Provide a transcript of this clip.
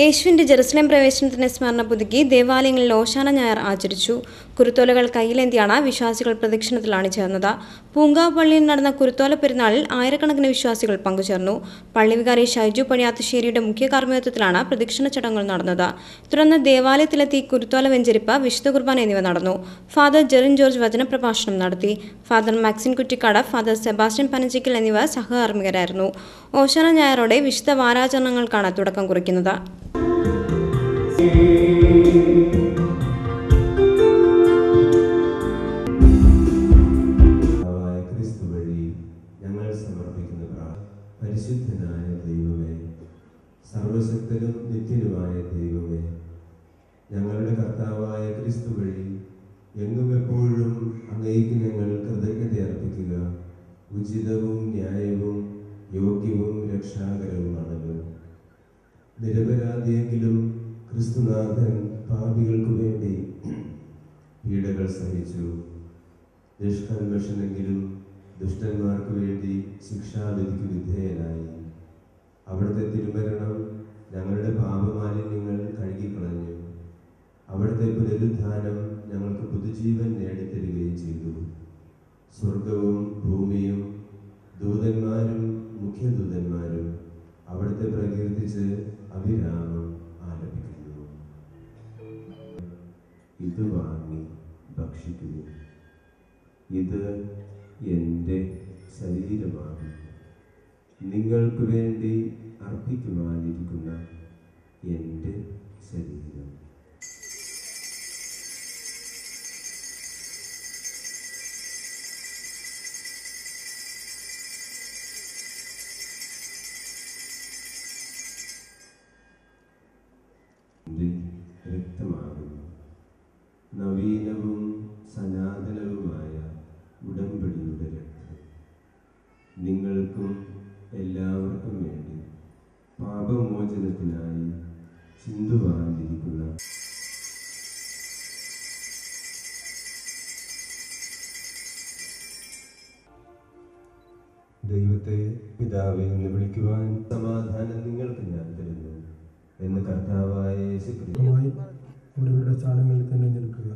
യേശുവിൻ്റെ ജെറുസലേം പ്രവേശനത്തിന് സ്മരണ പുതുക്കി ദേവാലയങ്ങളിൽ ഓശാന ഞായർ ആചരിച്ചു. കുരുത്തോലകൾ കയ്യിലേന്തിയാണ് വിശ്വാസികൾ പ്രദക്ഷിണത്തിലാണ് ചേർന്നത്. പൂങ്കാവ് പള്ളിയിൽ നടന്ന കുരുത്തോല പെരുന്നാളിൽ ആയിരക്കണക്കിന് വിശ്വാസികൾ പങ്കുചേർന്നു. പള്ളി വികാരി ഷൈജു പണിയാത്തുശ്ശേരിയുടെ മുഖ്യ കാർമ്മികത്വത്തിലാണ് പ്രദക്ഷിണ ചടങ്ങുകൾ നടന്നത്. തുടർന്ന് ദേവാലയത്തിലെത്തി കുരുത്തോല വെഞ്ചരിപ്പ്, വിശുദ്ധ കുർബാന എന്നിവ നടന്നു. ഫാദർ ജെറിൻ ജോർജ് വചനപ്രഭാഷണം നടത്തി. ഫാദർ മാക്സിൻ കുറ്റിക്കാട്, ഫാദർ സെബാസ്റ്റ്യൻ പനച്ചിക്കൽ എന്നിവർ സഹകാർമ്മികരായിരുന്നു. ഓശാന ഞായറോടെ വിശുദ്ധ വാരാചരണങ്ങൾക്കാണ് തുടക്കം കുറിക്കുന്നത്. ക്രിസ്തു വഴി ഞങ്ങൾ സമർപ്പിക്കുന്ന പരിശുദ്ധനായ ദൈവമേ, സർവശക്തനും നിത്യനുമായ ദൈവമേ, ഞങ്ങളുടെ കർത്താവായ ക്രിസ്തു വഴി എങ്ങും എപ്പോഴും അങ്ങേക്ക് ഞങ്ങൾ കൃതജ്ഞത അർപ്പിക്കുക ഉചിതവും ന്യായവും യോഗ്യവും രക്ഷാകരവുമാണല്ലോ. നിരപരാധിയെങ്കിലും ക്രിസ്തുനാഥൻ പാപികൾക്കു വേണ്ടി പീഡകൾ സഹിച്ചു. നിഷ്കൽമഷനെങ്കിലും ദുഷ്ടന്മാർക്ക് വേണ്ടി ശിക്ഷാവിധിക്ക് വിധേയനായി. അവിടുത്തെ തിരുമരണം ഞങ്ങളുടെ പാപമാലിന്യങ്ങൾ കഴുകിക്കളഞ്ഞു. അവിടുത്തെ പുനരുദ്ധാനം ഞങ്ങൾക്ക് പുതുജീവൻ നേടിത്തരികയും ചെയ്തു. സ്വർഗവും ഭൂമിയും ദൂതന്മാരും മുഖ്യദൂതന്മാരും അവിടുത്തെ പ്രകീർത്തിച്ച് അവിരാമം ആലപിക്കുന്നു. ഇത് വാങ്ങി ഭക്ഷിക്കുന്നു, ഇത് എൻ്റെ ശരീരമാണ്, നിങ്ങൾക്ക് വേണ്ടി അർപ്പിക്കുവാനിരിക്കുന്ന എൻ്റെ ശരീരം. രക്തമാകുന്നു, നവീനവും സനാതനവുമായ ഉടമ്പടിയുടെ രക്തം. നിങ്ങൾക്കും എല്ലാവർക്കും വേണ്ടി പാപമോചനത്തിനായി ചിന്തുവാനിരിക്കുന്ന ദൈവത്തെ പിതാവേ എന്ന് വിളിക്കുവാൻ സമാധാനം നിങ്ങൾക്ക് ഞാൻ തരുന്നു എന്ന് കർത്താവായ യേശുക്രിസ്തു അവരവരുടെ സ്ഥാനങ്ങളിൽ തന്നെ നിൽക്കുക.